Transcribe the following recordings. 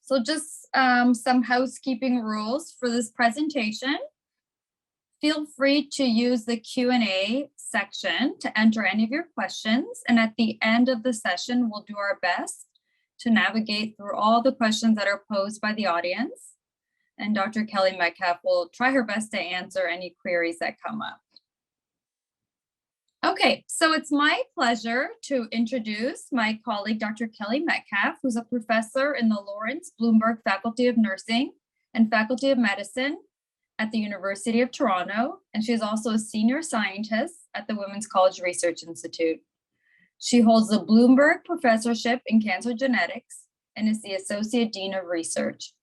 So just some housekeeping rules for this presentation. Feel free to use the Q&A section to enter any of your questions. And at the end of the session, we'll do our best to navigate through all the questions that are posed by the audience. And Dr. Kelly Metcalfe will try her best to answer any queries that come up. Okay, so it's my pleasure to introduce my colleague, Dr. Kelly Metcalfe, who's a professor in the Lawrence Bloomberg Faculty of Nursing and Faculty of Medicine at the University of Toronto, and she is also a senior scientist at the Women's College Research Institute. She holds the Bloomberg Professorship in Cancer Genetics and is the Associate Dean of Research.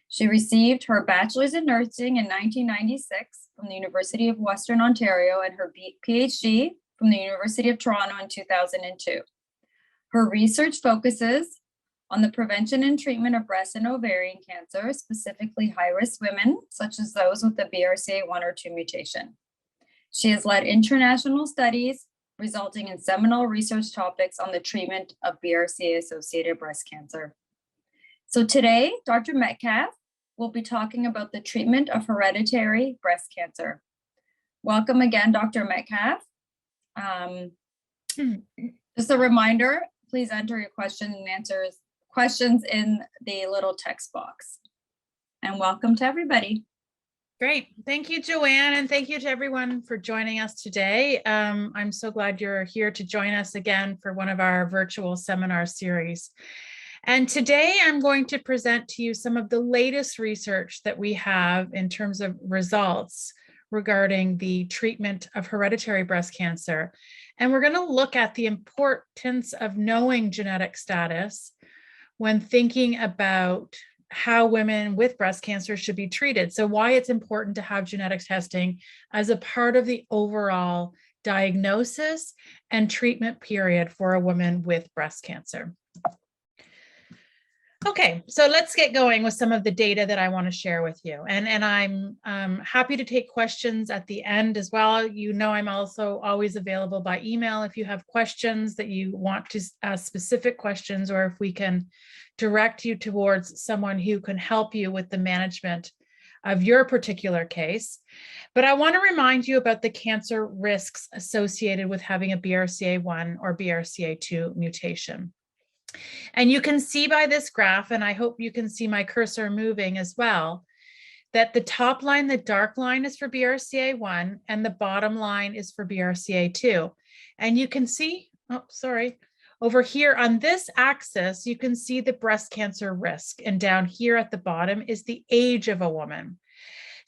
She received her bachelor's in nursing in 1996 from the University of Western Ontario and her PhD from the University of Toronto in 2002. Her research focuses on the prevention and treatment of breast and ovarian cancer, specifically high-risk women, such as those with the BRCA1 or 2 mutation. She has led international studies, resulting in seminal research topics on the treatment of BRCA-associated breast cancer. So today, Dr. Metcalfe will be talking about the treatment of hereditary breast cancer. Welcome again, Dr. Metcalfe. Just a reminder, please enter your questions in the little text box. And welcome to everybody. Great. Thank you, Joanne, and thank you to everyone for joining us today. I'm so glad you're here to join us again for one of our virtual seminar series. And today I'm going to present to you some of the latest research that we have in terms of results regarding the treatment of hereditary breast cancer. And we're going to look at the importance of knowing genetic status when thinking about how women with breast cancer should be treated. So why it's important to have genetic testing as a part of the overall diagnosis and treatment period for a woman with breast cancer. Okay, so let's get going with some of the data that I want to share with you. And I'm happy to take questions at the end as well. You know, I'm also always available by email if you have questions that you want to ask specific questions, or if we can direct you towards someone who can help you with the management of your particular case. But I want to remind you about the cancer risks associated with having a BRCA1 or BRCA2 mutation. And you can see by this graph, and I hope you can see my cursor moving as well, that the top line, the dark line, is for BRCA1 and the bottom line is for BRCA2. And you can see, oh, sorry, over here on this axis, you can see the breast cancer risk. And down here at the bottom is the age of a woman.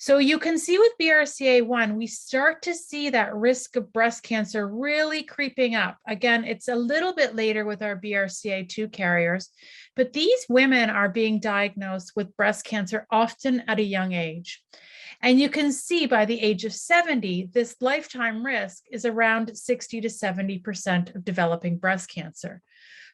So you can see with BRCA1, we start to see that risk of breast cancer really creeping up. Again, it's a little bit later with our BRCA2 carriers, but these women are being diagnosed with breast cancer often at a young age. And you can see by the age of 70, this lifetime risk is around 60 to 70% of developing breast cancer.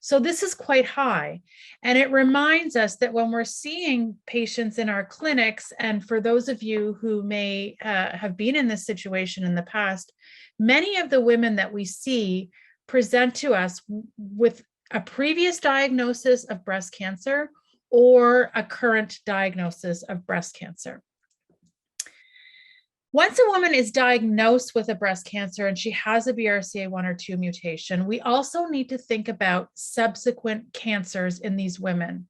So this is quite high. And it reminds us that when we're seeing patients in our clinics, and for those of you who may have been in this situation in the past, many of the women that we see present to us with a previous diagnosis of breast cancer or a current diagnosis of breast cancer. Once a woman is diagnosed with a breast cancer and she has a BRCA1 or 2 mutation, we also need to think about subsequent cancers in these women.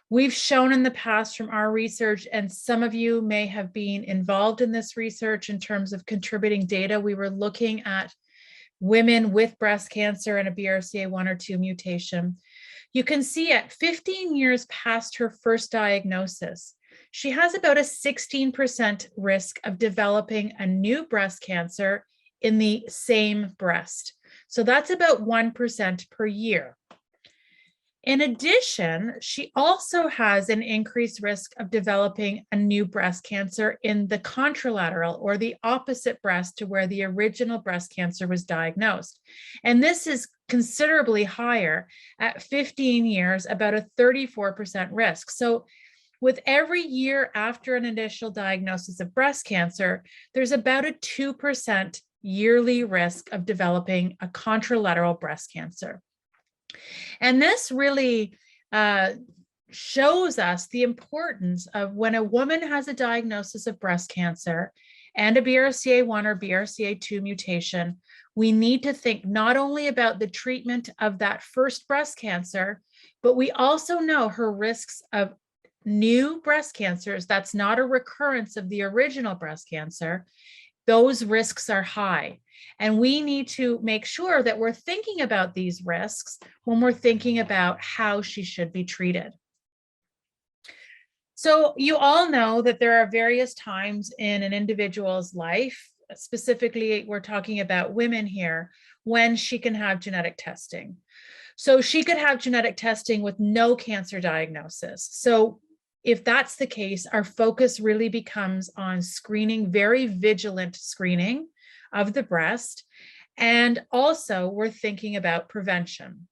We've shown in the past from our research, and some of you may have been involved in this research in terms of contributing data. We were looking at women with breast cancer and a BRCA1 or 2 mutation. You can see at 15 years past her first diagnosis, she has about a 16% risk of developing a new breast cancer in the same breast. So that's about 1% per year. In addition, she also has an increased risk of developing a new breast cancer in the contralateral, or the opposite breast to where the original breast cancer was diagnosed. And this is considerably higher at 15 years, about a 34% risk. So with every year after an initial diagnosis of breast cancer, there's about a 2% yearly risk of developing a contralateral breast cancer. And this really shows us the importance of when a woman has a diagnosis of breast cancer and a BRCA1 or BRCA2 mutation, we need to think not only about the treatment of that first breast cancer, but we also know her risks of new breast cancers. That's not a recurrence of the original breast cancer. Those risks are high. And we need to make sure that we're thinking about these risks when we're thinking about how she should be treated. So you all know that there are various times in an individual's life, specifically we're talking about women here, when she can have genetic testing. So she could have genetic testing with no cancer diagnosis. So if that's the case, our focus really becomes on screening, very vigilant screening of the breast. And also we're thinking about prevention.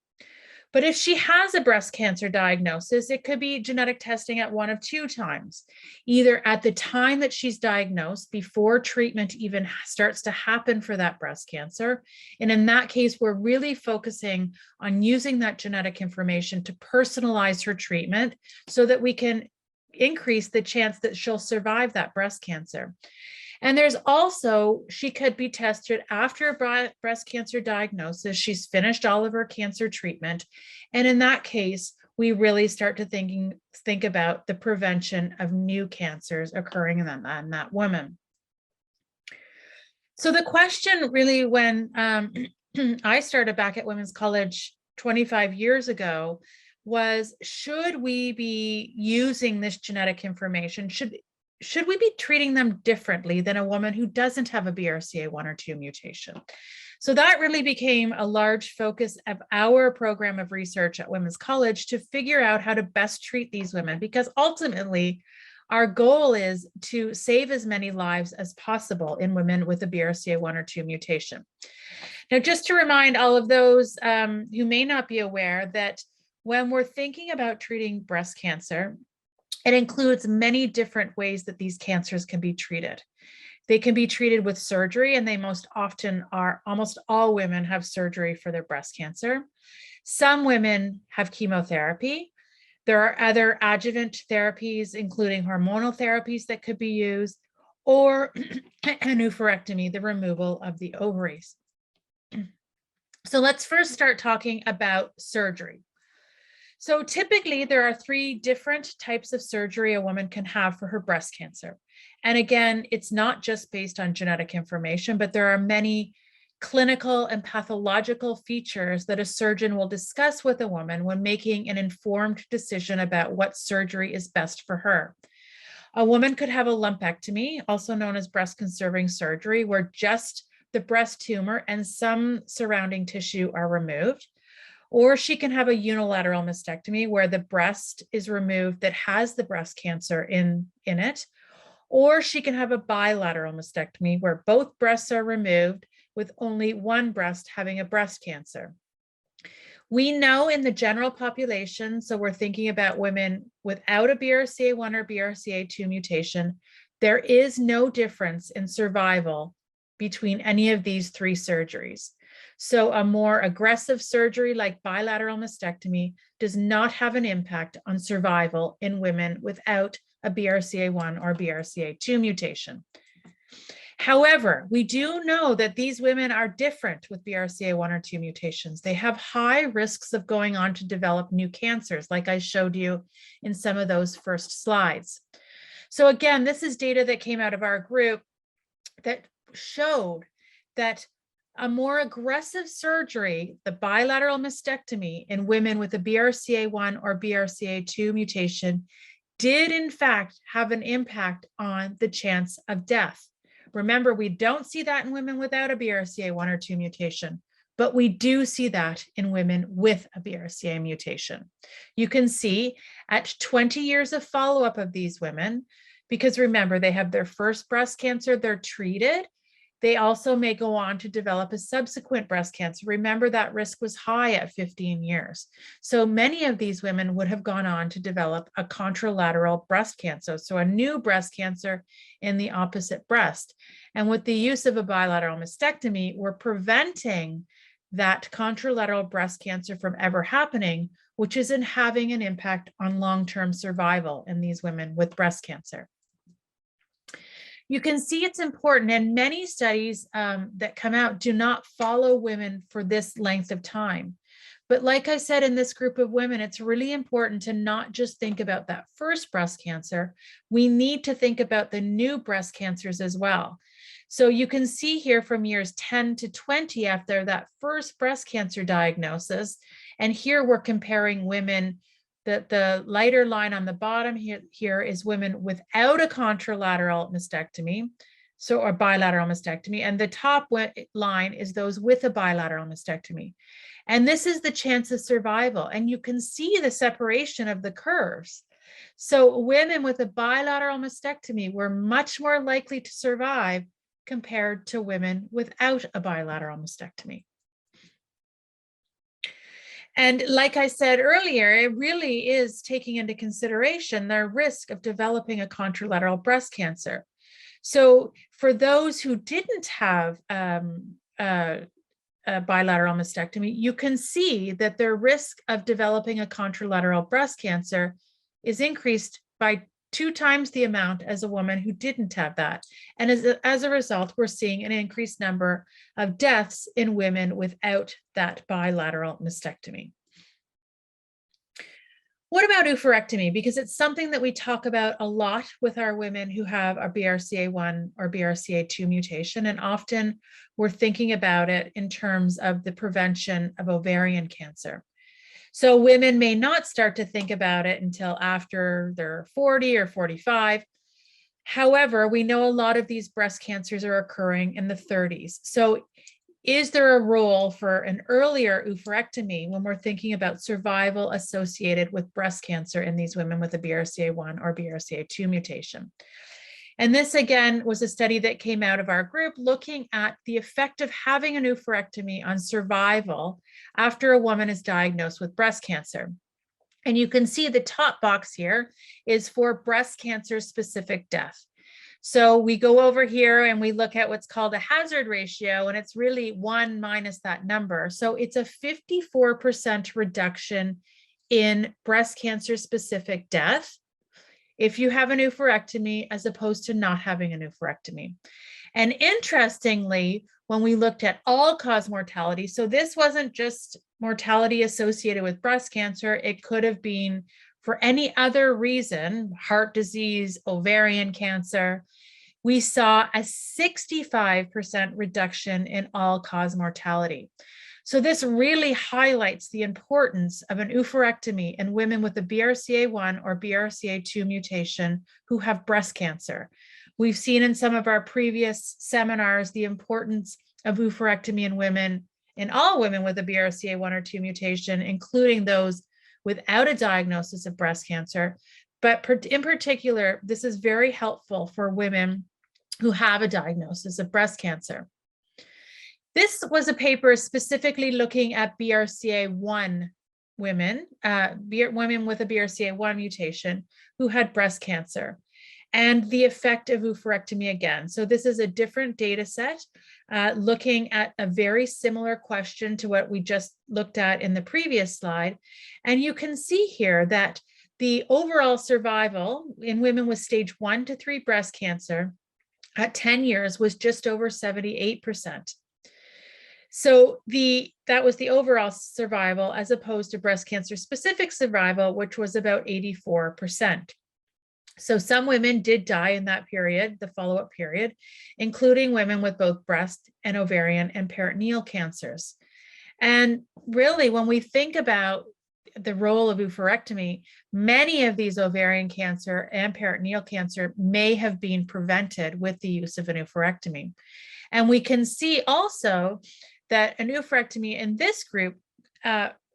But if she has a breast cancer diagnosis, it could be genetic testing at one of two times, either at the time that she's diagnosed, before treatment even starts to happen for that breast cancer. And in that case, we're really focusing on using that genetic information to personalize her treatment so that we can increase the chance that she'll survive that breast cancer. And there's also, she could be tested after a breast cancer diagnosis. She's finished all of her cancer treatment. And in that case, we really start to think about the prevention of new cancers occurring in that woman. So the question really, when I started back at Women's College 25 years ago, was, should we be using this genetic information? Should we be treating them differently than a woman who doesn't have a BRCA1 or 2 mutation? So that really became a large focus of our program of research at Women's College, to figure out how to best treat these women, because ultimately our goal is to save as many lives as possible in women with a BRCA1 or 2 mutation. Now, just to remind all of those who may not be aware that when we're thinking about treating breast cancer, it includes many different ways that these cancers can be treated. They can be treated with surgery, and they most often are. Almost all women have surgery for their breast cancer. Some women have chemotherapy. There are other adjuvant therapies, including hormonal therapies that could be used, or an oophorectomy, the removal of the ovaries. So let's first start talking about surgery. So typically there are 3 different types of surgery a woman can have for her breast cancer. And again, it's not just based on genetic information, but there are many clinical and pathological features that a surgeon will discuss with a woman when making an informed decision about what surgery is best for her. A woman could have a lumpectomy, also known as breast conserving surgery, where just the breast tumor and some surrounding tissue are removed. Or she can have a unilateral mastectomy, where the breast is removed that has the breast cancer in it. Or she can have a bilateral mastectomy, where both breasts are removed with only one breast having a breast cancer. We know in the general population, so we're thinking about women without a BRCA1 or BRCA2 mutation, there is no difference in survival between any of these 3 surgeries. So a more aggressive surgery like bilateral mastectomy does not have an impact on survival in women without a BRCA1 or BRCA2 mutation. However, we do know that these women are different with BRCA1 or 2 mutations. They have high risks of going on to develop new cancers, like I showed you in some of those first slides. So again, this is data that came out of our group that showed that a more aggressive surgery, the bilateral mastectomy in women with a BRCA1 or BRCA2 mutation, did in fact have an impact on the chance of death. Remember, we don't see that in women without a BRCA1 or 2 mutation, but we do see that in women with a BRCA mutation. You can see at 20 years of follow-up of these women, because remember, they have their first breast cancer, they're treated. They also may go on to develop a subsequent breast cancer. Remember, that risk was high at 15 years. So many of these women would have gone on to develop a contralateral breast cancer, so a new breast cancer in the opposite breast. And with the use of a bilateral mastectomy, we're preventing that contralateral breast cancer from ever happening, which is in having an impact on long-term survival in these women with breast cancer. You can see it's important, and many studies that come out do not follow women for this length of time. But like I said, in this group of women, it's really important to not just think about that first breast cancer. We need to think about the new breast cancers as well. So you can see here from years 10 to 20 after that first breast cancer diagnosis. And here we're comparing women. The lighter line on the bottom here is women without a contralateral mastectomy, or bilateral mastectomy, and the top line is those with a bilateral mastectomy. And this is the chance of survival. And you can see the separation of the curves. So women with a bilateral mastectomy were much more likely to survive compared to women without a bilateral mastectomy. And like I said earlier, it really is taking into consideration their risk of developing a contralateral breast cancer. So for those who didn't have a bilateral mastectomy, you can see that their risk of developing a contralateral breast cancer is increased by 2 times the amount as a woman who didn't have that. And as a result, we're seeing an increased number of deaths in women without that bilateral mastectomy. What about oophorectomy? Because it's something that we talk about a lot with our women who have a BRCA1 or BRCA2 mutation, and often we're thinking about it in terms of the prevention of ovarian cancer. So women may not start to think about it until after they're 40 or 45. However, we know a lot of these breast cancers are occurring in the 30s. So is there a role for an earlier oophorectomy when we're thinking about survival associated with breast cancer in these women with a BRCA1 or BRCA2 mutation? And this, again, was a study that came out of our group looking at the effect of having an oophorectomy on survival after a woman is diagnosed with breast cancer. And you can see the top box here is for breast cancer specific death. So we go over here and we look at what's called a hazard ratio, and it's really 1 minus that number. So it's a 54% reduction in breast cancer specific death if you have an oophorectomy as opposed to not having an oophorectomy. And interestingly, when we looked at all-cause mortality, so this wasn't just mortality associated with breast cancer, it could have been for any other reason, heart disease, ovarian cancer, we saw a 65% reduction in all-cause mortality. So this really highlights the importance of an oophorectomy in women with a BRCA1 or BRCA2 mutation who have breast cancer. We've seen in some of our previous seminars the importance of oophorectomy in all women with a BRCA1 or 2 mutation, including those without a diagnosis of breast cancer. But in particular, this is very helpful for women who have a diagnosis of breast cancer. This was a paper specifically looking at BRCA1 women, women with a BRCA1 mutation who had breast cancer, and the effect of oophorectomy again. So this is a different data set looking at a very similar question to what we just looked at in the previous slide. And you can see here that the overall survival in women with stage 1 to 3 breast cancer at 10 years was just over 78%. So that was the overall survival as opposed to breast cancer specific survival, which was about 84%. So some women did die in that period, the follow-up period, including women with both breast and ovarian and peritoneal cancers. And really, when we think about the role of oophorectomy, many of these ovarian cancer and peritoneal cancer may have been prevented with the use of an oophorectomy. And we can see also that an oophorectomy in this group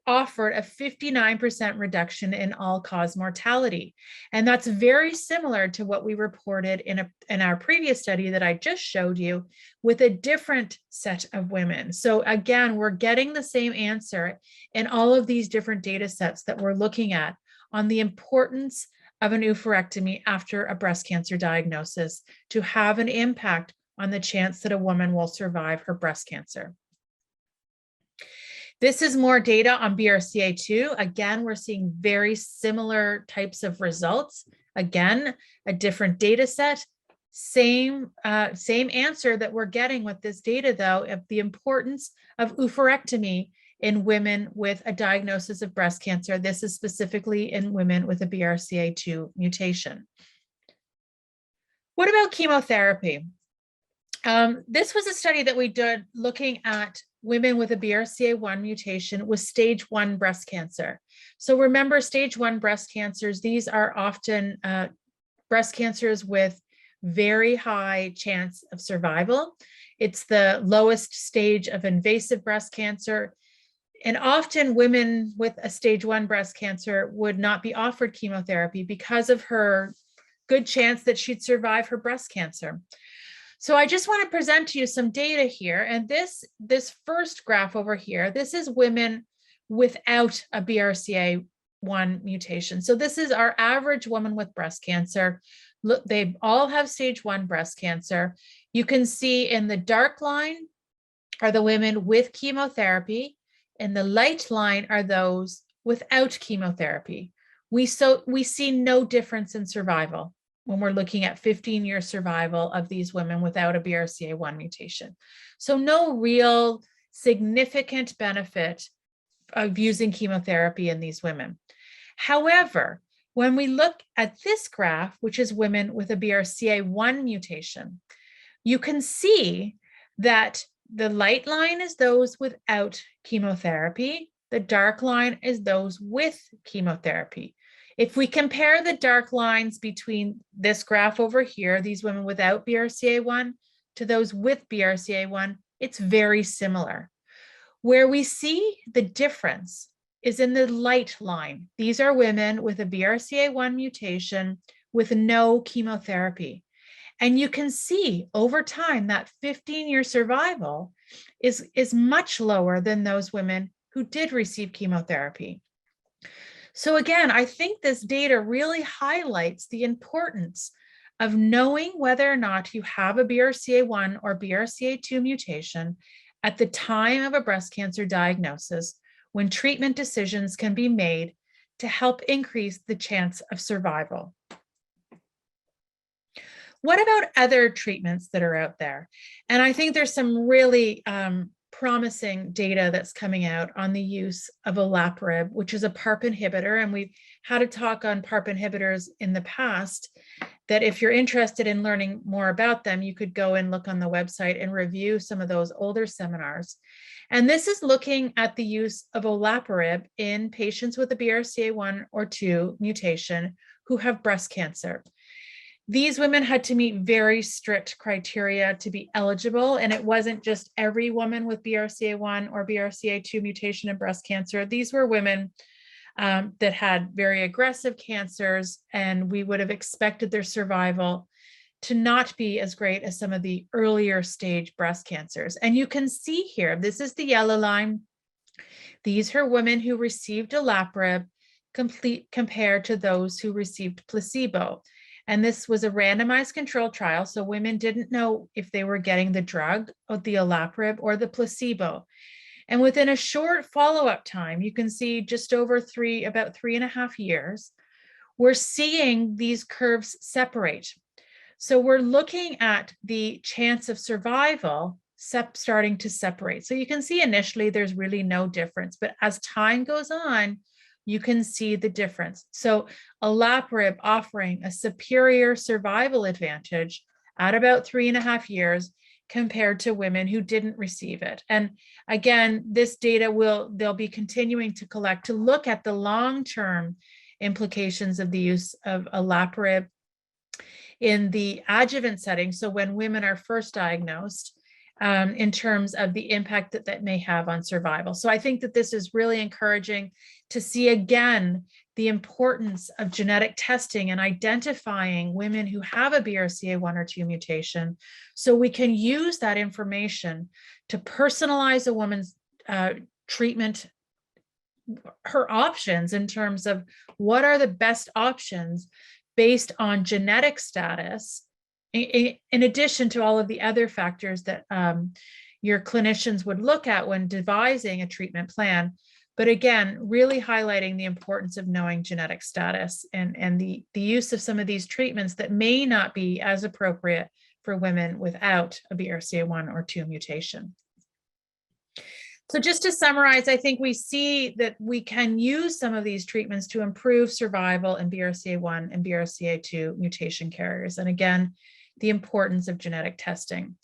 offered a 59% reduction in all-cause mortality. And that's very similar to what we reported in our previous study that I just showed you with a different set of women. So again, we're getting the same answer in all of these different data sets that we're looking at on the importance of an oophorectomy after a breast cancer diagnosis to have an impact on the chance that a woman will survive her breast cancer. This is more data on BRCA2. Again, we're seeing very similar types of results. Again, a different data set. Same answer that we're getting with this data, though, of the importance of oophorectomy in women with a diagnosis of breast cancer. This is specifically in women with a BRCA2 mutation. What about chemotherapy? This was a study that we did looking at women with a BRCA1 mutation with stage 1 breast cancer. So remember, stage 1 breast cancers, these are often breast cancers with very high chance of survival. It's the lowest stage of invasive breast cancer. And often women with a stage 1 breast cancer would not be offered chemotherapy because of her good chance that she'd survive her breast cancer. So I just want to present to you some data here. And this first graph over here, this is women without a BRCA1 mutation. So this is our average woman with breast cancer. Look, they all have stage 1 breast cancer. You can see in the dark line are the women with chemotherapy, and the light line are those without chemotherapy. We see no difference in survival when we're looking at 15-year survival of these women without a BRCA1 mutation. So no real significant benefit of using chemotherapy in these women. However, when we look at this graph, which is women with a BRCA1 mutation, you can see that the light line is those without chemotherapy. The dark line is those with chemotherapy. If we compare the dark lines between this graph over here, these women without BRCA1, to those with BRCA1, it's very similar. Where we see the difference is in the light line. These are women with a BRCA1 mutation with no chemotherapy. And you can see over time that 15-year survival is much lower than those women who did receive chemotherapy. So again, I think this data really highlights the importance of knowing whether or not you have a BRCA1 or BRCA2 mutation at the time of a breast cancer diagnosis, when treatment decisions can be made to help increase the chance of survival. What about other treatments that are out there? And I think there's some really promising data that's coming out on the use of olaparib, which is a PARP inhibitor. And we've had a talk on PARP inhibitors in the past, that if you're interested in learning more about them, you could go and look on the website and review some of those older seminars. And this is looking at the use of olaparib in patients with a BRCA1 or 2 mutation who have breast cancer. These women had to meet very strict criteria to be eligible, and it wasn't just every woman with BRCA1 or BRCA2 mutation in breast cancer. These were women that had very aggressive cancers, and we would have expected their survival to not be as great as some of the earlier stage breast cancers. And you can see here, this is the yellow line. These are women who received olaparib compared to those who received placebo. And this was a randomized controlled trial, so women didn't know if they were getting the drug, or the olaparib, or the placebo. And within a short follow-up time, you can see just over about 3.5 years, we're seeing these curves separate. So we're looking at the chance of survival starting to separate. So you can see initially there's really no difference, but as time goes on, you can see the difference. So olaparib offering a superior survival advantage at about 3.5 years compared to women who didn't receive it. And again, this data they'll be continuing to collect to look at the long-term implications of the use of olaparib in the adjuvant setting. So when women are first diagnosed, in terms of the impact that may have on survival. So I think that this is really encouraging to see again the importance of genetic testing and identifying women who have a BRCA1 or 2 mutation, so we can use that information to personalize a woman's treatment, her options in terms of what are the best options based on genetic status, in addition to all of the other factors that your clinicians would look at when devising a treatment plan. But again, really highlighting the importance of knowing genetic status and the use of some of these treatments that may not be as appropriate for women without a BRCA1 or 2 mutation. So just to summarize, I think we see that we can use some of these treatments to improve survival in BRCA1 and BRCA2 mutation carriers. And again, the importance of genetic testing.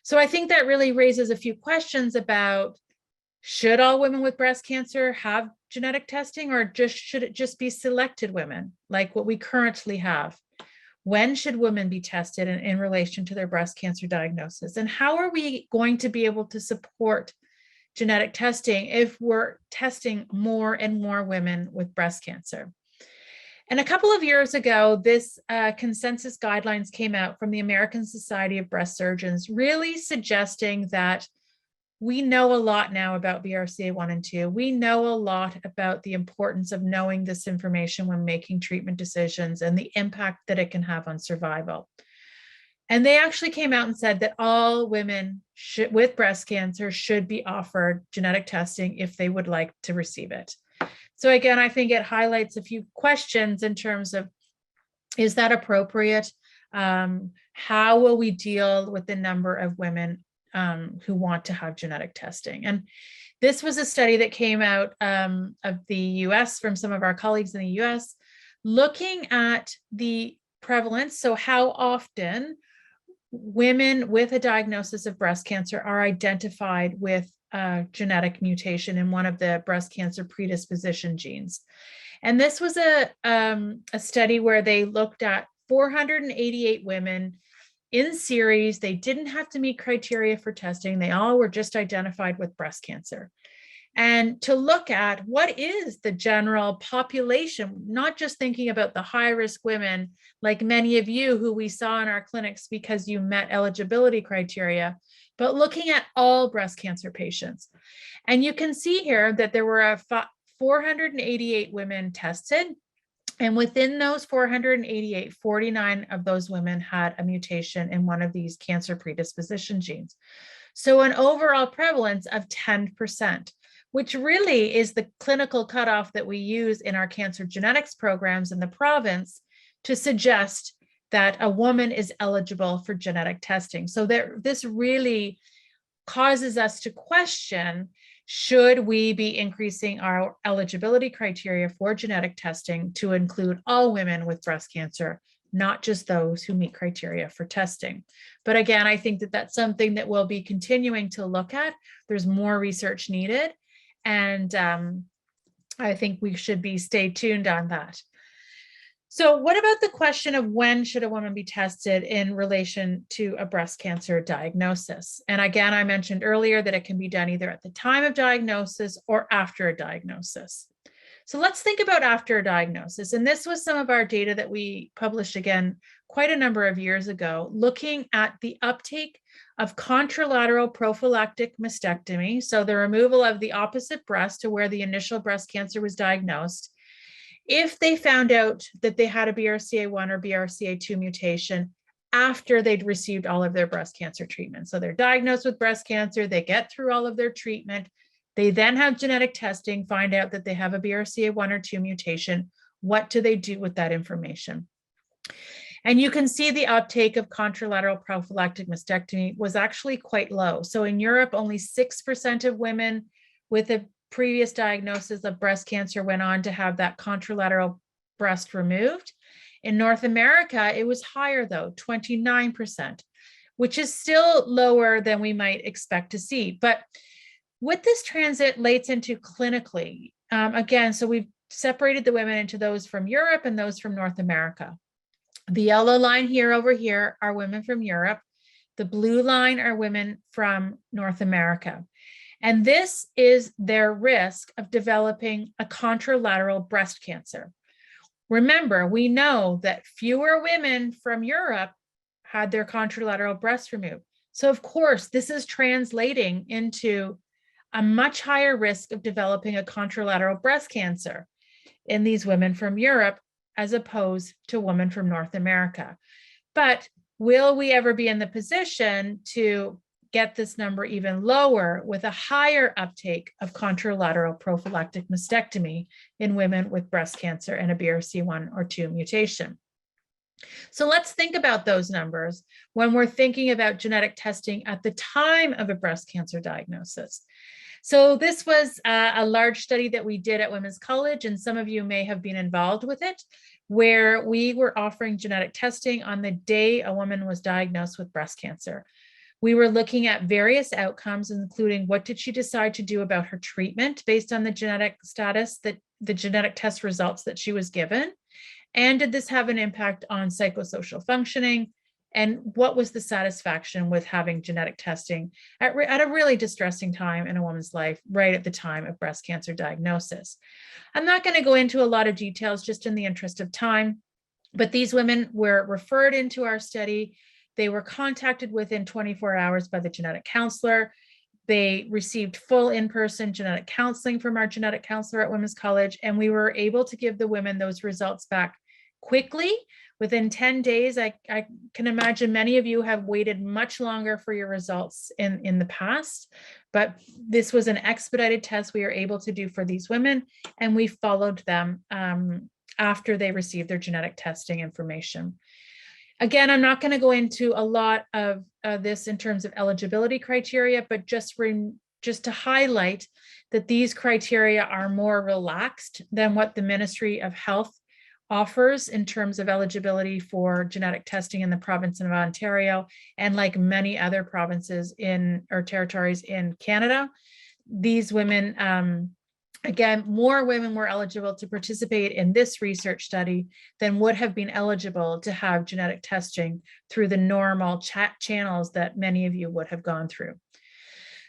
So I think that really raises a few questions about, should all women with breast cancer have genetic testing, or should it just be selected women like what we currently have? When should women be tested in relation to their breast cancer diagnosis? And how are we going to be able to support genetic testing if we're testing more and more women with breast cancer? And a couple of years ago, this consensus guidelines came out from the American Society of Breast Surgeons, really suggesting that we know a lot now about BRCA1 and 2. We know a lot about the importance of knowing this information when making treatment decisions and the impact that it can have on survival. And they actually came out and said that all women with breast cancer should be offered genetic testing if they would like to receive it. So again, I think it highlights a few questions in terms of, is that appropriate? How will we deal with the number of women who want to have genetic testing? And this was a study that came out of the US from some of our colleagues in the US, looking at the prevalence. So how often women with a diagnosis of breast cancer are identified with a genetic mutation in one of the breast cancer predisposition genes. And this was a study where they looked at 488 women in series. They didn't have to meet criteria for testing. They all were just identified with breast cancer. And to look at what is the general population, not just thinking about the high-risk women, like many of you who we saw in our clinics because you met eligibility criteria, but looking at all breast cancer patients. And you can see here that there were 488 women tested. And within those 488, 49 of those women had a mutation in one of these cancer predisposition genes. So an overall prevalence of 10%, which really is the clinical cutoff that we use in our cancer genetics programs in the province to suggest that a woman is eligible for genetic testing. So this really causes us to question, should we be increasing our eligibility criteria for genetic testing to include all women with breast cancer, not just those who meet criteria for testing? But again, I think that that's something that we'll be continuing to look at. There's more research needed. And I think we should stay tuned on that. So what about the question of when should a woman be tested in relation to a breast cancer diagnosis? And again, I mentioned earlier that it can be done either at the time of diagnosis or after a diagnosis. So let's think about after a diagnosis. And this was some of our data that we published again quite a number of years ago, looking at the uptake of contralateral prophylactic mastectomy. So the removal of the opposite breast to where the initial breast cancer was diagnosed, if they found out that they had a BRCA1 or BRCA2 mutation after they'd received all of their breast cancer treatment. So they're diagnosed with breast cancer, they get through all of their treatment, they then have genetic testing, find out that they have a BRCA1 or 2 mutation. What do they do with that information? And you can see the uptake of contralateral prophylactic mastectomy was actually quite low. So in Europe, only 6% of women with a previous diagnosis of breast cancer went on to have that contralateral breast removed. In North America, it was higher though, 29%, which is still lower than we might expect to see. But what this translates into clinically, again, so we've separated the women into those from Europe and those from North America. The yellow line here over here are women from Europe. The blue line are women from North America. And this is their risk of developing a contralateral breast cancer. Remember, we know that fewer women from Europe had their contralateral breast removed. So of course, this is translating into a much higher risk of developing a contralateral breast cancer in these women from Europe as opposed to women from North America. But will we ever be in the position to get this number even lower with a higher uptake of contralateral prophylactic mastectomy in women with breast cancer and a BRCA1 or 2 mutation. So let's think about those numbers when we're thinking about genetic testing at the time of a breast cancer diagnosis. So this was a large study that we did at Women's College, and some of you may have been involved with it, where we were offering genetic testing on the day a woman was diagnosed with breast cancer. We were looking at various outcomes, including what did she decide to do about her treatment based on the genetic status, that the genetic test results that she was given, and did this have an impact on psychosocial functioning, and what was the satisfaction with having genetic testing at a really distressing time in a woman's life, right at the time of breast cancer diagnosis. I'm not going to go into a lot of details just in the interest of time, but these women were referred into our study. They were contacted within 24 hours by the genetic counselor. They received full in-person genetic counseling from our genetic counselor at Women's College, and we were able to give the women those results back quickly. Within 10 days, I can imagine many of you have waited much longer for your results in the past, but this was an expedited test we were able to do for these women, and we followed them after they received their genetic testing information. Again, I'm not going to go into a lot of this in terms of eligibility criteria, but just to highlight that these criteria are more relaxed than what the Ministry of Health offers in terms of eligibility for genetic testing in the province of Ontario, and like many other provinces or territories in Canada. These women, again, more women were eligible to participate in this research study than would have been eligible to have genetic testing through the normal chat channels that many of you would have gone through.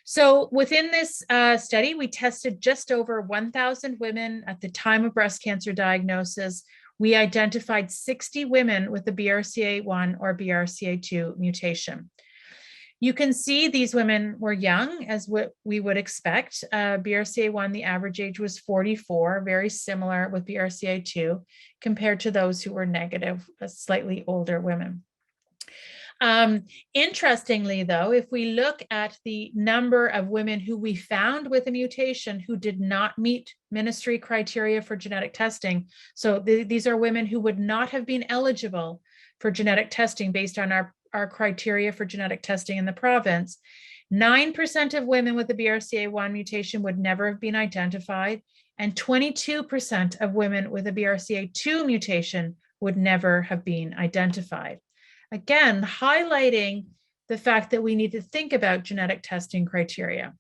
So within this study, we tested just over 1,000 women at the time of breast cancer diagnosis. We identified 60 women with the BRCA1 or BRCA2 mutation. You can see these women were young, as what we would expect. BRCA1, the average age was 44, very similar with BRCA2 compared to those who were negative, slightly older women. Interestingly, though, if we look at the number of women who we found with a mutation who did not meet ministry criteria for genetic testing, so these are women who would not have been eligible for genetic testing based on our criteria for genetic testing in the province, 9% of women with the BRCA1 mutation would never have been identified, and 22% of women with a BRCA2 mutation would never have been identified. Again, highlighting the fact that we need to think about genetic testing criteria.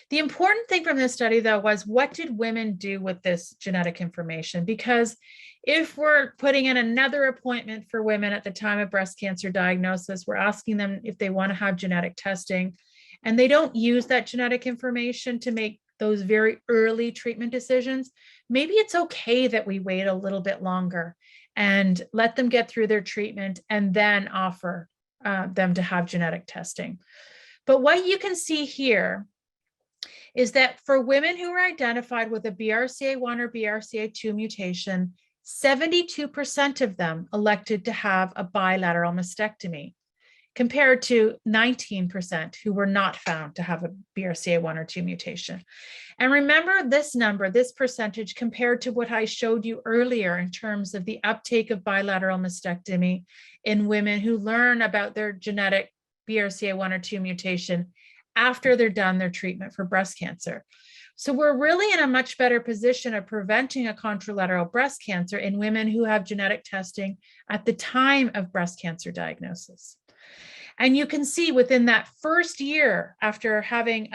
The important thing from this study, though, was what did women do with this genetic information? Because if we're putting in another appointment for women at the time of breast cancer diagnosis, we're asking them if they want to have genetic testing, and they don't use that genetic information to make those very early treatment decisions, maybe it's okay that we wait a little bit longer and let them get through their treatment and then offer them to have genetic testing. But what you can see here is that for women who were identified with a BRCA1 or BRCA2 mutation, 72% of them elected to have a bilateral mastectomy, compared to 19% who were not found to have a BRCA1 or 2 mutation. And remember this number, this percentage, compared to what I showed you earlier in terms of the uptake of bilateral mastectomy in women who learn about their genetic BRCA1 or 2 mutation after they're done their treatment for breast cancer. So we're really in a much better position of preventing a contralateral breast cancer in women who have genetic testing at the time of breast cancer diagnosis. And you can see within that first year after having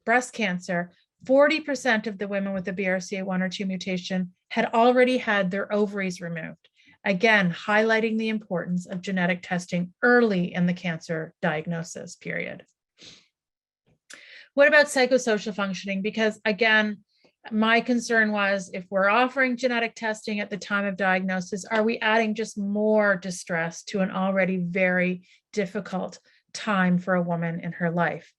breast cancer, 40% of the women with the BRCA1 or 2 mutation had already had their ovaries removed. Again, highlighting the importance of genetic testing early in the cancer diagnosis period. What about psychosocial functioning? Because again, my concern was if we're offering genetic testing at the time of diagnosis, are we adding just more distress to an already very difficult time for a woman in her life?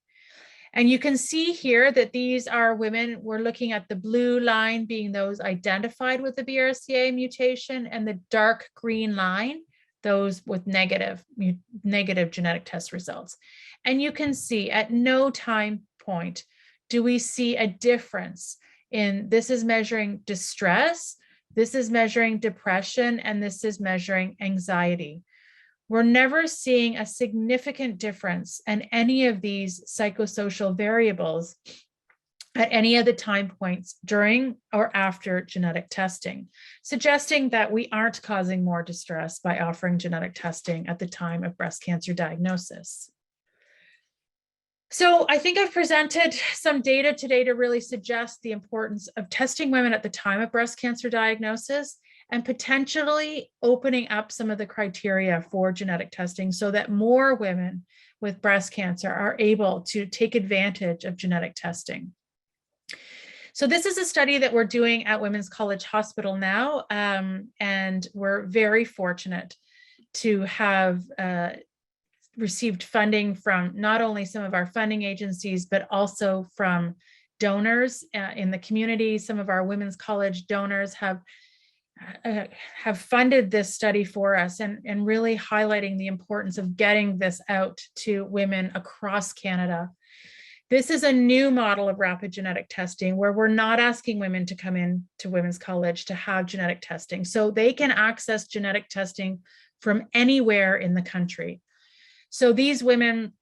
And you can see here that these are women, we're looking at the blue line being those identified with the BRCA mutation, and the dark green line those with negative genetic test results. And you can see at no time point do we see a difference in, this is measuring distress, this is measuring depression, and this is measuring anxiety. We're never seeing a significant difference in any of these psychosocial variables at any of the time points during or after genetic testing, suggesting that we aren't causing more distress by offering genetic testing at the time of breast cancer diagnosis. So I think I've presented some data today to really suggest the importance of testing women at the time of breast cancer diagnosis and potentially opening up some of the criteria for genetic testing so that more women with breast cancer are able to take advantage of genetic testing. So this is a study that we're doing at Women's College Hospital now, and we're very fortunate to have received funding from not only some of our funding agencies, but also from donors in the community. Some of our Women's College donors have funded this study for us and really highlighting the importance of getting this out to women across Canada. This is a new model of rapid genetic testing where we're not asking women to come in to Women's College to have genetic testing. So they can access genetic testing from anywhere in the country. So these women,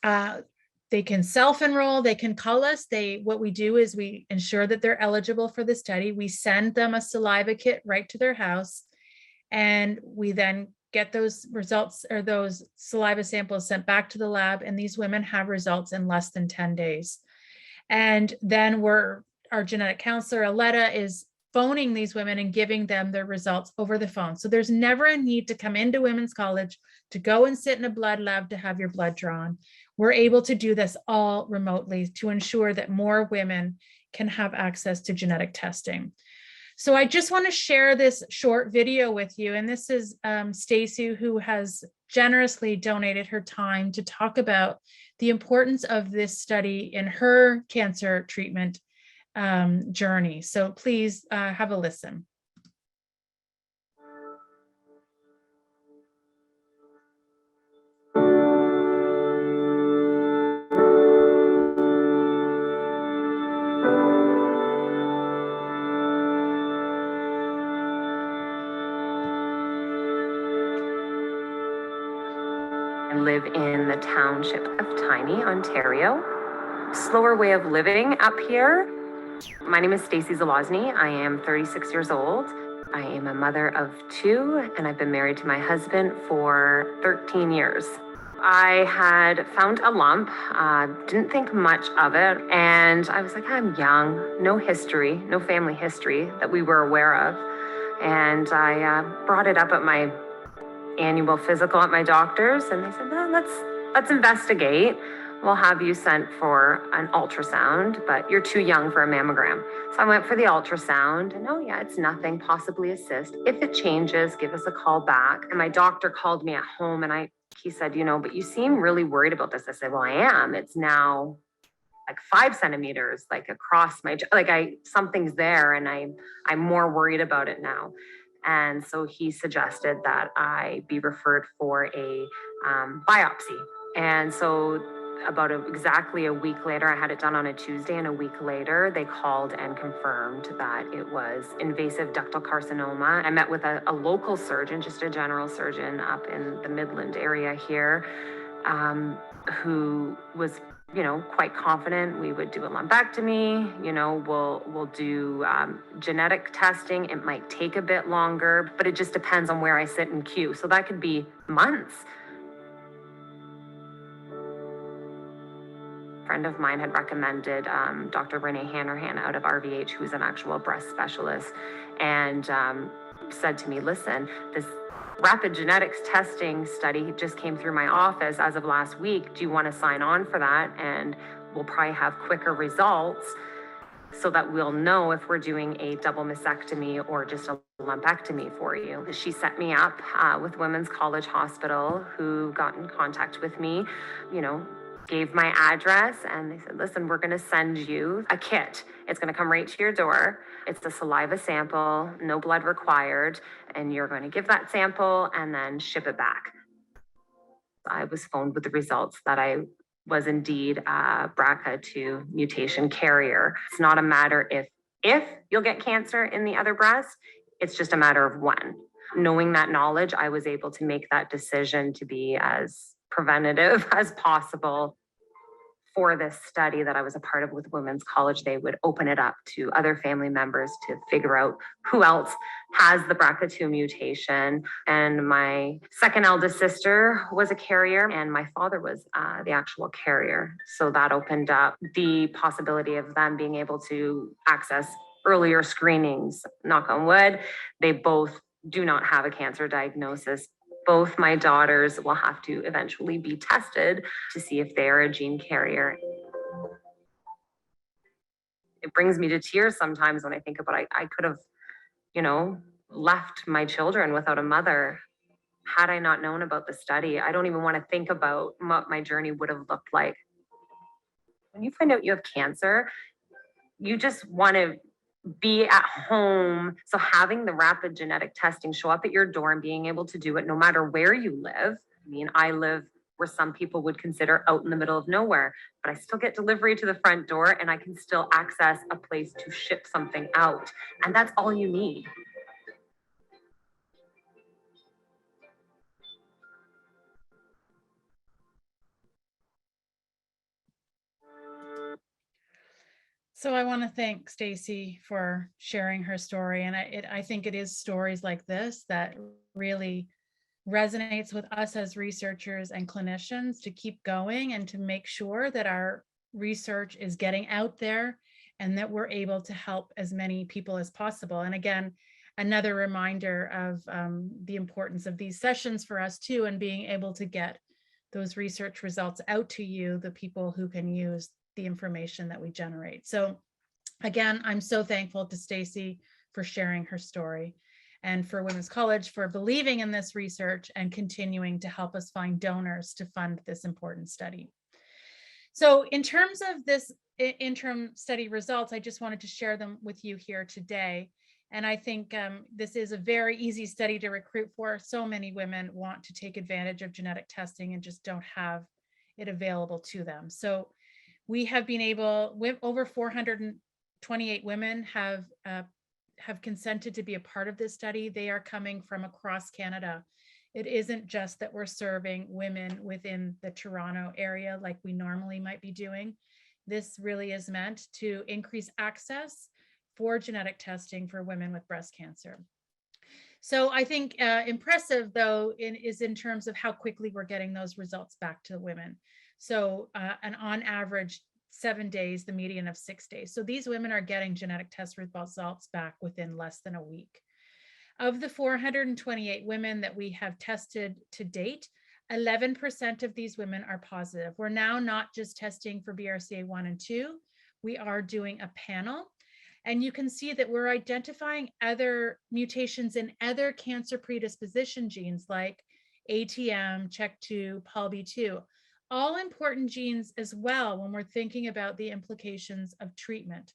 they can self-enroll, they can call us. What we do is we ensure that they're eligible for the study. We send them a saliva kit right to their house, and we then get those results or those saliva samples sent back to the lab, and these women have results in less than 10 days. And then our genetic counselor, Aletta, is phoning these women and giving them their results over the phone. So there's never a need to come into Women's College to go and sit in a blood lab to have your blood drawn. We're able to do this all remotely to ensure that more women can have access to genetic testing. So I just want to share this short video with you. And this is Stacy, who has generously donated her time to talk about the importance of this study in her cancer treatment journey. So please have a listen. I live in the township of Tiny, Ontario. Slower way of living up here. My name is Stacy Zelazny. I am 36 years old. I am a mother of 2, and I've been married to my husband for 13 years. I had found a lump, didn't think much of it, and I was like, I'm young, no history, no family history that we were aware of. And I brought it up at my annual physical at my doctor's, and they said, well, let's investigate. We'll have you sent for an ultrasound, but you're too young for a mammogram. So I went for the ultrasound, and oh yeah, it's nothing, possibly a cyst. If it changes, give us a call back. And my doctor called me at home, and he said, but you seem really worried about this. I said, well, I am. It's now like 5 centimeters, like across my, something's there, and I'm more worried about it now. And so he suggested that I be referred for a biopsy. And so about exactly a week later, I had it done on a Tuesday, and a week later, they called and confirmed that it was invasive ductal carcinoma. I met with a local surgeon, just a general surgeon up in the Midland area here, who was quite confident we would do a lumpectomy. We'll do genetic testing. It might take a bit longer, but it just depends on where I sit in queue. So that could be months. A friend of mine had recommended Dr. Renee Hanrahan out of RVH, who's an actual breast specialist, and said to me, listen, this rapid genetics testing study just came through my office as of last week. Do you want to sign on for that? And we'll probably have quicker results so that we'll know if we're doing a double mastectomy or just a lumpectomy for you. She set me up with Women's College Hospital, who got in contact with me, gave my address, and they said, listen, we're going to send you a kit. It's going to come right to your door. It's a saliva sample, no blood required, and you're going to give that sample and then ship it back. I was phoned with the results that I was indeed a BRCA2 mutation carrier. It's not a matter if you'll get cancer in the other breast, it's just a matter of when. Knowing that knowledge, I was able to make that decision to be as preventative as possible. For this study that I was a part of with Women's College, they would open it up to other family members to figure out who else has the BRCA2 mutation. And my second eldest sister was a carrier, and my father was the actual carrier. So that opened up the possibility of them being able to access earlier screenings. Knock on wood, they both do not have a cancer diagnosis. Both my daughters will have to eventually be tested to see if they are a gene carrier. It brings me to tears sometimes when I think about I could have, left my children without a mother had I not known about the study. I don't even want to think about what my journey would have looked like. When you find out you have cancer, you just want to be at home. So having the rapid genetic testing show up at your door and being able to do it no matter where you live. I mean, I live where some people would consider out in the middle of nowhere, but I still get delivery to the front door and I can still access a place to ship something out. And that's all you need. So I want to thank Stacy for sharing her story. And I think it is stories like this that really resonates with us as researchers and clinicians to keep going and to make sure that our research is getting out there and that we're able to help as many people as possible. And again, another reminder of the importance of these sessions for us too, and being able to get those research results out to you, the people who can use the information that we generate. So again, I'm so thankful to Stacy for sharing her story, and for Women's College for believing in this research and continuing to help us find donors to fund this important study. So in terms of this interim study results, I just wanted to share them with you here today. And I think this is a very easy study to recruit for. So many women want to take advantage of genetic testing and just don't have it available to them. So we have been able, over 428 women have consented to be a part of this study. They are coming from across Canada. It isn't just that we're serving women within the Toronto area like we normally might be doing. This really is meant to increase access for genetic testing for women with breast cancer. So I think impressive though is in terms of how quickly we're getting those results back to women. So and on average, 7 days, the median of 6 days. So these women are getting genetic test results back within less than a week. Of the 428 women that we have tested to date, 11% of these women are positive. We're now not just testing for BRCA1 and 2, we are doing a panel. And you can see that we're identifying other mutations in other cancer predisposition genes like ATM, CHEK2, PALB2. All important genes as well when we're thinking about the implications of treatment.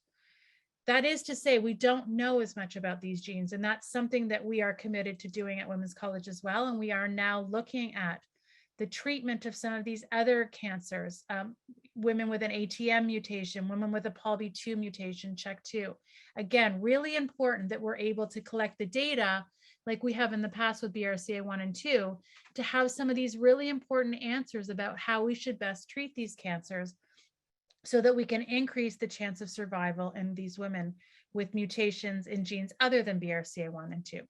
That is to say, we don't know as much about these genes, and that's something that we are committed to doing at Women's College as well. And we are now looking at the treatment of some of these other cancers, women with an ATM mutation, women with a PALB2 mutation, CHEK2. Again, really important that we're able to collect the data like we have in the past with BRCA1 and 2, to have some of these really important answers about how we should best treat these cancers so that we can increase the chance of survival in these women with mutations in genes other than BRCA1 and 2.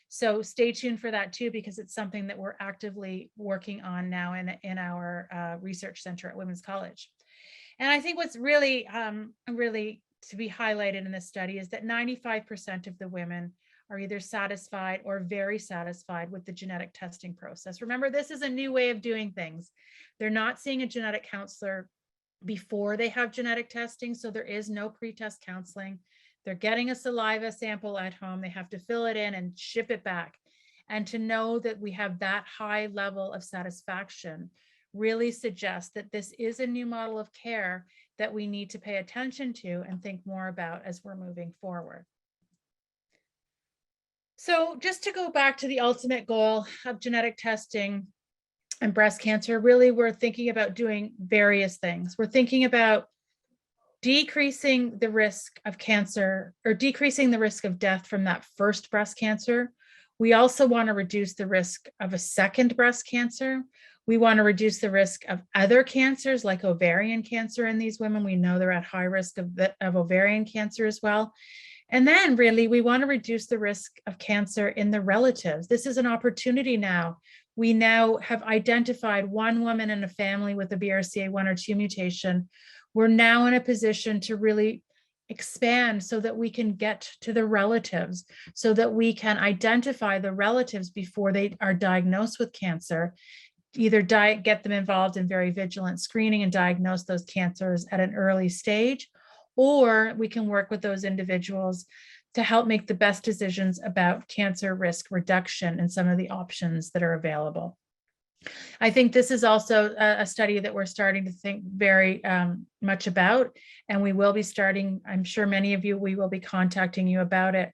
So stay tuned for that too, because it's something that we're actively working on now in our research center at Women's College. And I think what's really, really to be highlighted in this study is that 95% of the women are either satisfied or very satisfied with the genetic testing process. Remember, this is a new way of doing things. They're not seeing a genetic counselor before they have genetic testing, so there is no pre-test counseling. They're getting a saliva sample at home. They have to fill it in and ship it back. And to know that we have that high level of satisfaction really suggest that this is a new model of care that we need to pay attention to and think more about as we're moving forward. So just to go back to the ultimate goal of genetic testing and breast cancer, really we're thinking about doing various things. We're thinking about decreasing the risk of cancer or decreasing the risk of death from that first breast cancer. We also want to reduce the risk of a second breast cancer. We want to reduce the risk of other cancers like ovarian cancer in these women. We know they're at high risk of ovarian cancer as well. And then really, we want to reduce the risk of cancer in the relatives. This is an opportunity now. We now have identified one woman in a family with a BRCA1 or 2 mutation. We're now in a position to really expand so that we can get to the relatives, so that we can identify the relatives before they are diagnosed with cancer, either get them involved in very vigilant screening and diagnose those cancers at an early stage, or we can work with those individuals to help make the best decisions about cancer risk reduction and some of the options that are available. I think this is also a study that we're starting to think very much about, and we will be starting, I'm sure many of you, we will be contacting you about it,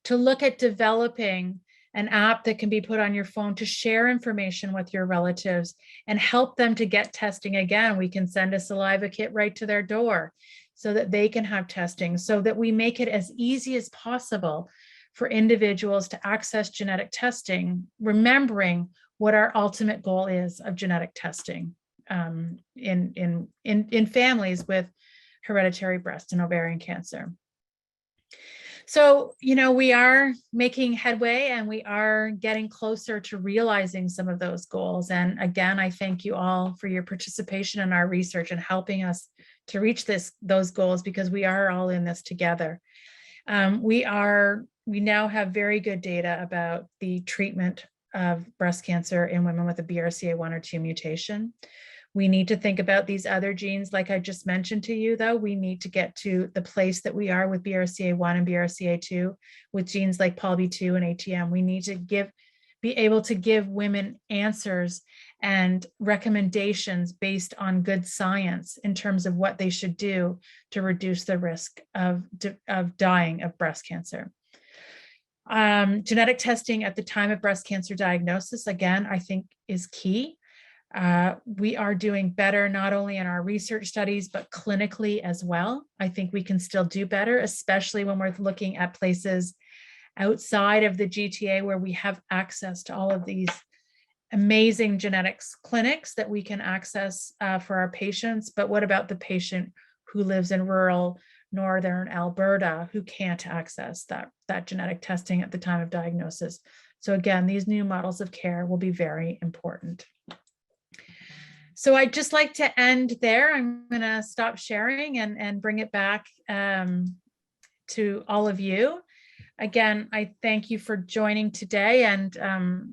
to look at developing an app that can be put on your phone to share information with your relatives and help them to get testing. Again, we can send a saliva kit right to their door so that they can have testing, so that we make it as easy as possible for individuals to access genetic testing, remembering what our ultimate goal is of genetic testing in families with hereditary breast and ovarian cancer. So, you know, we are making headway and we are getting closer to realizing some of those goals. And again, I thank you all for your participation in our research and helping us to reach those goals, because we are all in this together. We now have very good data about the treatment of breast cancer in women with a BRCA1 or 2 mutation. We need to think about these other genes, like I just mentioned to you, though. We need to get to the place that we are with BRCA1 and BRCA2 with genes like POLB2 and ATM. We need to be able to give women answers and recommendations based on good science in terms of what they should do to reduce the risk of dying of breast cancer. Genetic testing at the time of breast cancer diagnosis, again, I think is key. We are doing better not only in our research studies, but clinically as well. I think we can still do better, especially when we're looking at places outside of the GTA where we have access to all of these amazing genetics clinics that we can access for our patients. But what about the patient who lives in rural northern Alberta who can't access that genetic testing at the time of diagnosis? So again, these new models of care will be very important. So I'd just like to end there. I'm going to stop sharing and bring it back to all of you. Again, I thank you for joining today, and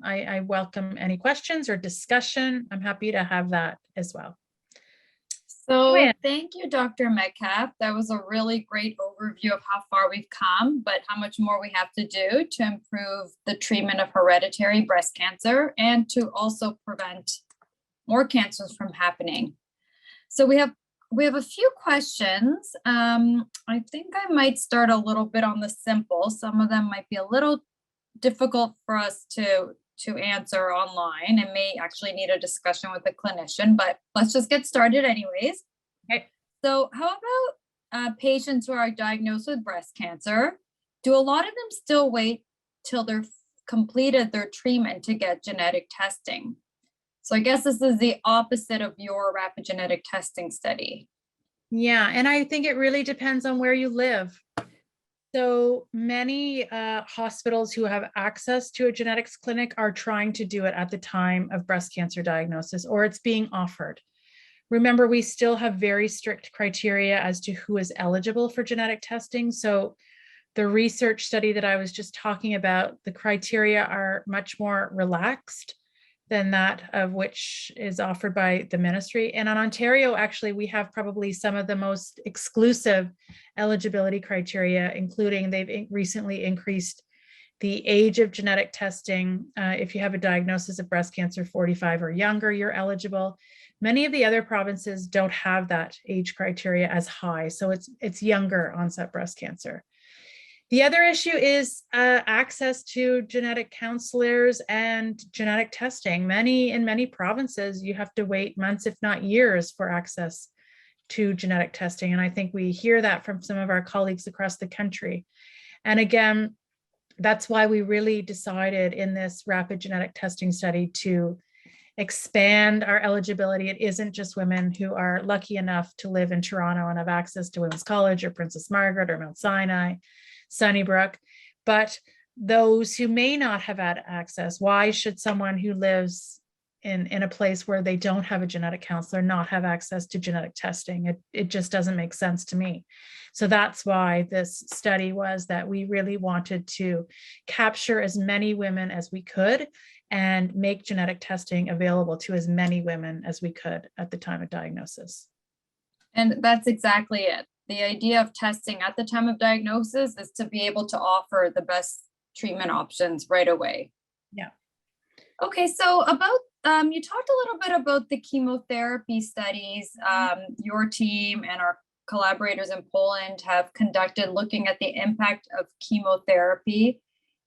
I welcome any questions or discussion. I'm happy to have that as well. So thank you, Dr. Metcalfe. That was a really great overview of how far we've come, but how much more we have to do to improve the treatment of hereditary breast cancer and to also prevent more cancers from happening. So we have a few questions. I think I might start a little bit on the simple. Some of them might be a little difficult for us to answer online and may actually need a discussion with a clinician, but let's just get started anyways. Okay. So how about patients who are diagnosed with breast cancer? Do a lot of them still wait till they're completed their treatment to get genetic testing? So I guess this is the opposite of your rapid genetic testing study. Yeah, and I think it really depends on where you live. So many hospitals who have access to a genetics clinic are trying to do it at the time of breast cancer diagnosis, or it's being offered. Remember, we still have very strict criteria as to who is eligible for genetic testing. So the research study that I was just talking about, the criteria are much more relaxed than that of which is offered by the ministry. And in Ontario, actually, we have probably some of the most exclusive eligibility criteria, including they've recently increased the age of genetic testing. If you have a diagnosis of breast cancer 45 or younger, you're eligible. Many of the other provinces don't have that age criteria as high, so it's younger onset breast cancer. The other issue is access to genetic counselors and genetic testing. In many provinces, you have to wait months, if not years, for access to genetic testing. And I think we hear that from some of our colleagues across the country. And again, that's why we really decided in this rapid genetic testing study to expand our eligibility. It isn't just women who are lucky enough to live in Toronto and have access to Women's College or Princess Margaret or Mount Sinai, Sunnybrook, but those who may not have had access. Why should someone who lives in a place where they don't have a genetic counselor not have access to genetic testing? It just doesn't make sense to me. So that's why this study was that we really wanted to capture as many women as we could and make genetic testing available to as many women as we could at the time of diagnosis. And that's exactly it. The idea of testing at the time of diagnosis is to be able to offer the best treatment options right away. Yeah. Okay, so about you talked a little bit about the chemotherapy studies your team and our collaborators in Poland have conducted looking at the impact of chemotherapy.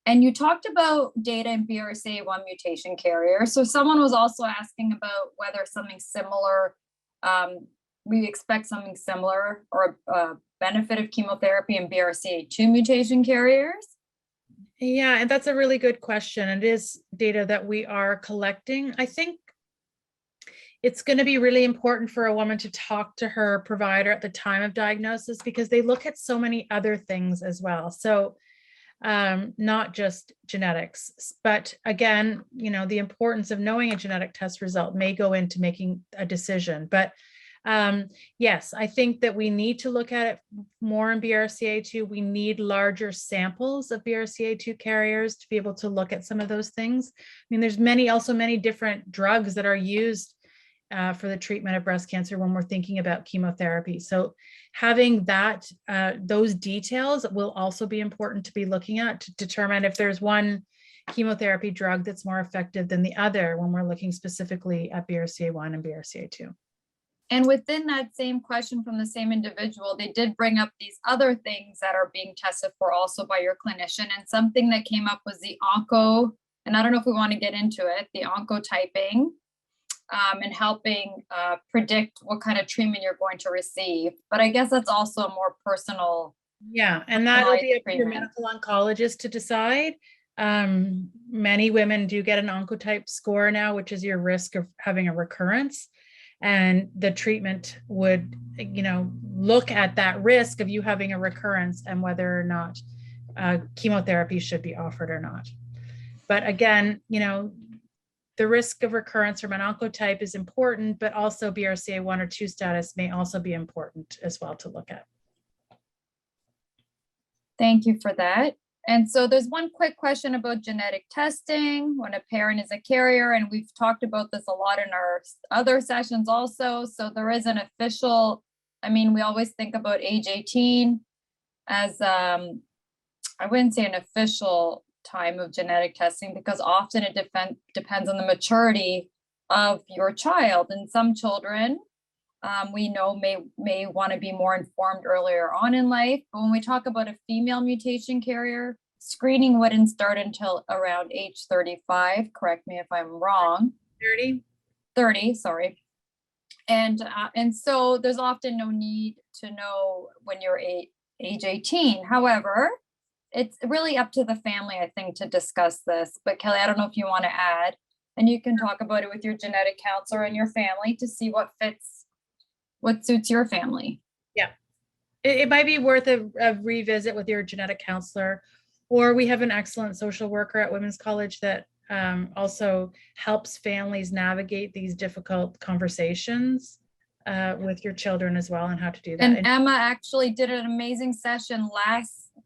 And you talked about data in BRCA1 mutation carrier. So someone was also asking about whether something similar, we expect something similar or a benefit of chemotherapy in BRCA2 mutation carriers. Yeah, and that's a really good question. It is data that we are collecting. I think it's going to be really important for a woman to talk to her provider at the time of diagnosis because they look at so many other things as well. So not just genetics, but again, the importance of knowing a genetic test result may go into making a decision. But yes, I think that we need to look at it more in BRCA2. We need larger samples of BRCA2 carriers to be able to look at some of those things. I mean, there's many different drugs that are used for the treatment of breast cancer when we're thinking about chemotherapy. So having that, those details will also be important to be looking at to determine if there's one chemotherapy drug that's more effective than the other when we're looking specifically at BRCA1 and BRCA2. And within that same question from the same individual, they did bring up these other things that are being tested for also by your clinician. And something that came up was the onco, and I don't know if we want to get into it, the oncotyping, and helping predict what kind of treatment you're going to receive. But I guess that's also a more personal. Yeah, and that'll be up to your medical oncologist to decide. Many women do get an oncotype score now, which is your risk of having a recurrence. And the treatment would, look at that risk of you having a recurrence and whether or not chemotherapy should be offered or not. But again, the risk of recurrence from an oncotype is important, but also BRCA1 or 2 status may also be important as well to look at. Thank you for that. And so there's one quick question about genetic testing when a parent is a carrier, and we've talked about this a lot in our other sessions also. So there is an official, we always think about age 18 as, I wouldn't say an official time of genetic testing because often it depends on the maturity of your child. And some children we know may want to be more informed earlier on in life. But when we talk about a female mutation carrier, screening wouldn't start until around age 35. Correct me if I'm wrong. 30, sorry. And so there's often no need to know when you're age 18. However, it's really up to the family, I think, to discuss this. But Kelly, I don't know if you want to add, and you can talk about it with your genetic counselor and your family to see what suits your family. Yeah, it might be worth a revisit with your genetic counselor, or we have an excellent social worker at Women's College that also helps families navigate these difficult conversations with your children as well and how to do that. And Emma actually did an amazing session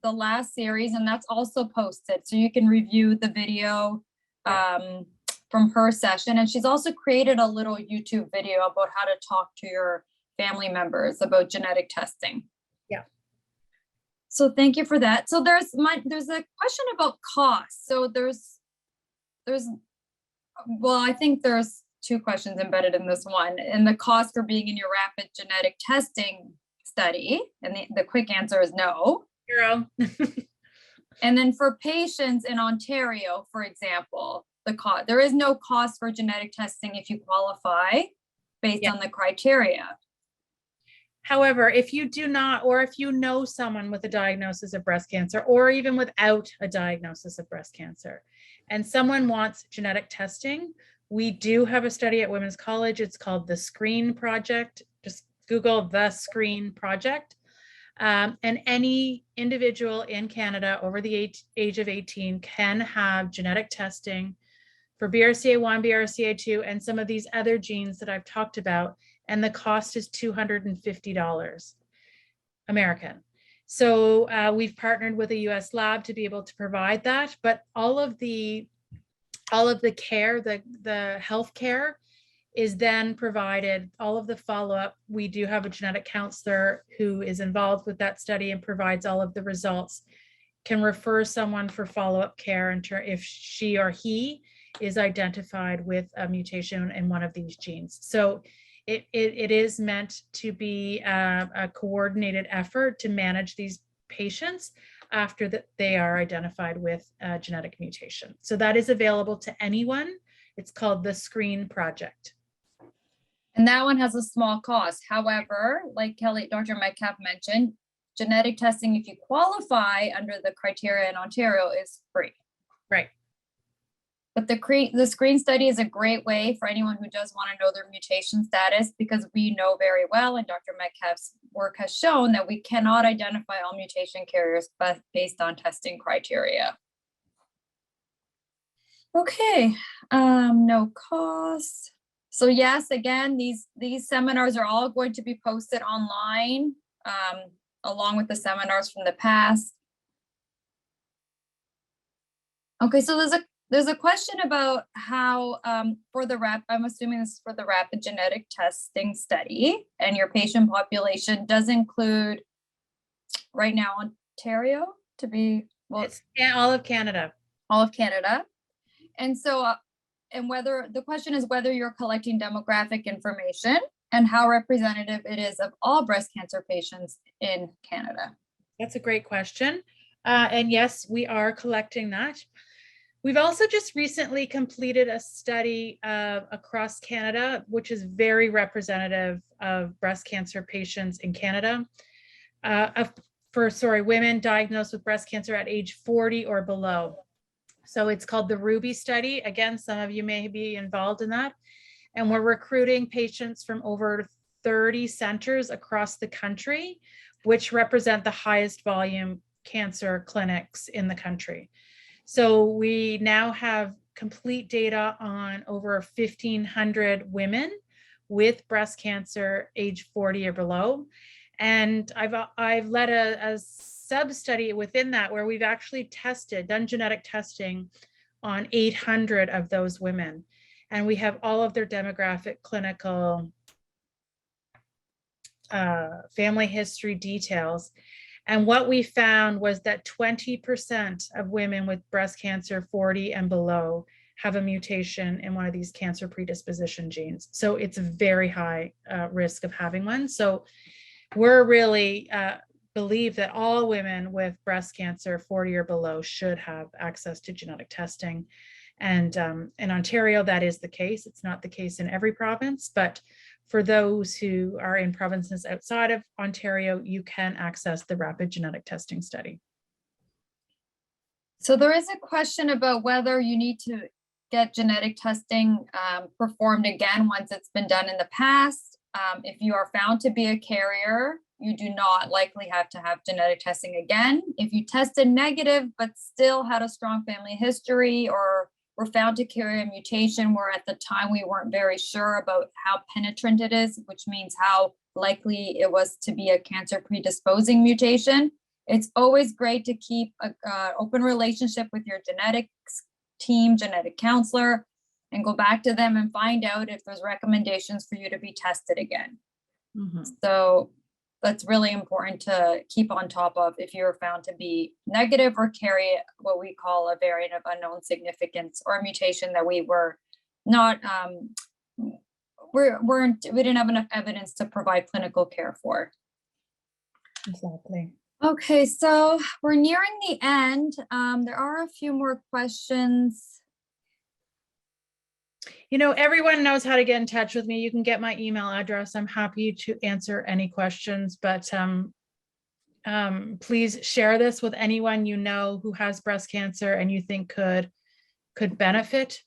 the last series, and that's also posted. So you can review the video from her session. And she's also created a little YouTube video about how to talk to your family members about genetic testing. Yeah. So thank you for that. So there's a question about cost. So well, I think there's two questions embedded in this one, and the cost for being in your rapid genetic testing study, and the quick answer is no. 0. And then for patients in Ontario, for example, there is no cost for genetic testing if you qualify based on the criteria. However, if you do not, or if you know someone with a diagnosis of breast cancer, or even without a diagnosis of breast cancer, and someone wants genetic testing, we do have a study at Women's College. It's called the Screen Project. Just Google the Screen Project. And any individual in Canada over the age of 18 can have genetic testing for BRCA1, BRCA2, and some of these other genes that I've talked about. And the cost is $250 American. So we've partnered with a US lab to be able to provide that, but all of the care, the health care is then provided, all of the follow-up. We do have a genetic counselor who is involved with that study and provides all of the results, can refer someone for follow-up care if she or he is identified with a mutation in one of these genes. So it is meant to be a coordinated effort to manage these patients after that they are identified with a genetic mutation. So that is available to anyone. It's called the Screen Project. And that one has a small cost. However, like Dr. Metcalfe mentioned, genetic testing, if you qualify under the criteria in Ontario, is free. Right. But the screen study is a great way for anyone who does want to know their mutation status, because we know very well, and Dr. Metcalfe's work has shown, that we cannot identify all mutation carriers but based on testing criteria. Okay, no cost. So yes, again, these seminars are all going to be posted online, along with the seminars from the past. Okay, so there's a question about how I'm assuming this is for the rapid genetic testing study, and your patient population does include right now Ontario to be, well, It's all of Canada. All of Canada. And so, and the question is whether you're collecting demographic information and how representative it is of all breast cancer patients in Canada. That's a great question. And yes, we are collecting that. We've also just recently completed a study across Canada, which is very representative of breast cancer patients in Canada, women diagnosed with breast cancer at age 40 or below. So it's called the Ruby study. Again, some of you may be involved in that. And we're recruiting patients from over 30 centers across the country, which represent the highest volume cancer clinics in the country. So we now have complete data on over 1,500 women with breast cancer age 40 or below. And I've led a sub-study within that where we've actually done genetic testing on 800 of those women. And we have all of their demographic, clinical, family history details. And what we found was that 20% of women with breast cancer 40 and below have a mutation in one of these cancer predisposition genes. So it's a very high risk of having one. So we're really believe that all women with breast cancer 40 or below should have access to genetic testing. And in Ontario, that is the case. It's not the case in every province, but for those who are in provinces outside of Ontario, you can access the rapid genetic testing study. So there is a question about whether you need to get genetic testing performed again once it's been done in the past. If you are found to be a carrier, you do not likely have to have genetic testing again. If you tested negative but still had a strong family history, or were found to carry a mutation where at the time we weren't very sure about how penetrant it is, which means how likely it was to be a cancer predisposing mutation, it's always great to keep an open relationship with your genetics team, genetic counselor, and go back to them and find out if there's recommendations for you to be tested again. Mm-hmm. So That's really important to keep on top of if you're found to be negative or carry what we call a variant of unknown significance or a mutation that we were not, we didn't have enough evidence to provide clinical care for. Exactly. Okay, so we're nearing the end. There are a few more questions. You know, everyone knows how to get in touch with me. You can get my email address. I'm happy to answer any questions, but please share this with anyone you know who has breast cancer and you think could benefit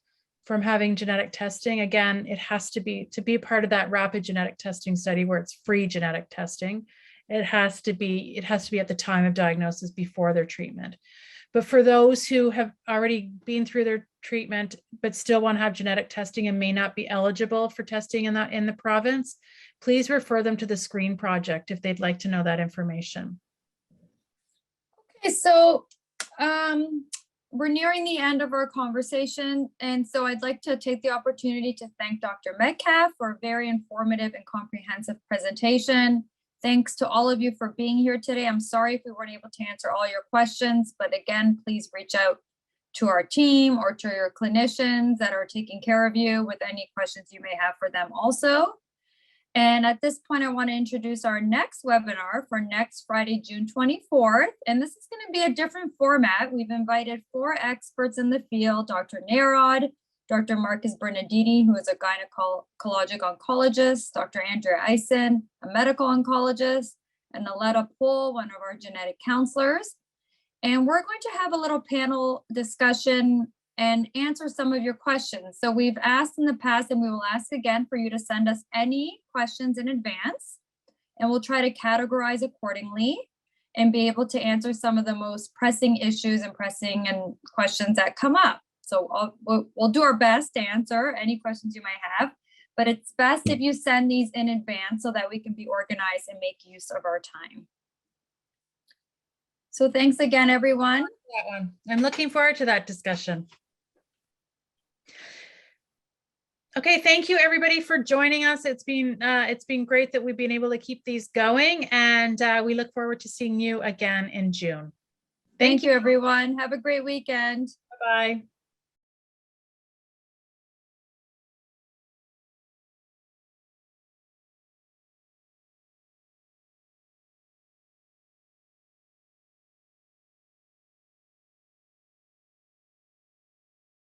from having genetic testing. Again, it has to be part of that rapid genetic testing study where it's free genetic testing. It has to be at the time of diagnosis before their treatment. But for those who have already been through their treatment, but still want to have genetic testing and may not be eligible for testing in the province, please refer them to the Screen Project if they'd like to know that information. Okay, so we're nearing the end of our conversation. And so I'd like to take the opportunity to thank Dr. Metcalfe for a very informative and comprehensive presentation. Thanks to all of you for being here today. I'm sorry if we weren't able to answer all your questions, but again, please reach out to our team or to your clinicians that are taking care of you with any questions you may have for them also. And at this point, I want to introduce our next webinar for next Friday, June 24th. And this is going to be a different format. We've invited 4 experts in the field, Dr. Narod, Dr. Marcus Bernardini, who is a gynecologic oncologist, Dr. Andrea Eisen, a medical oncologist, and Aletta Pohl, one of our genetic counselors. And we're going to have a little panel discussion and answer some of your questions. So we've asked in the past, and we will ask again for you to send us any questions in advance, and we'll try to categorize accordingly and be able to answer some of the most pressing issues and questions that come up. So we'll do our best to answer any questions you might have, but it's best if you send these in advance so that we can be organized and make use of our time. So thanks again, everyone. That one. I'm looking forward to that discussion. Okay, thank you everybody for joining us. It's been great that we've been able to keep these going, and we look forward to seeing you again in June. Thank you, everyone. Have a great weekend. Bye-bye.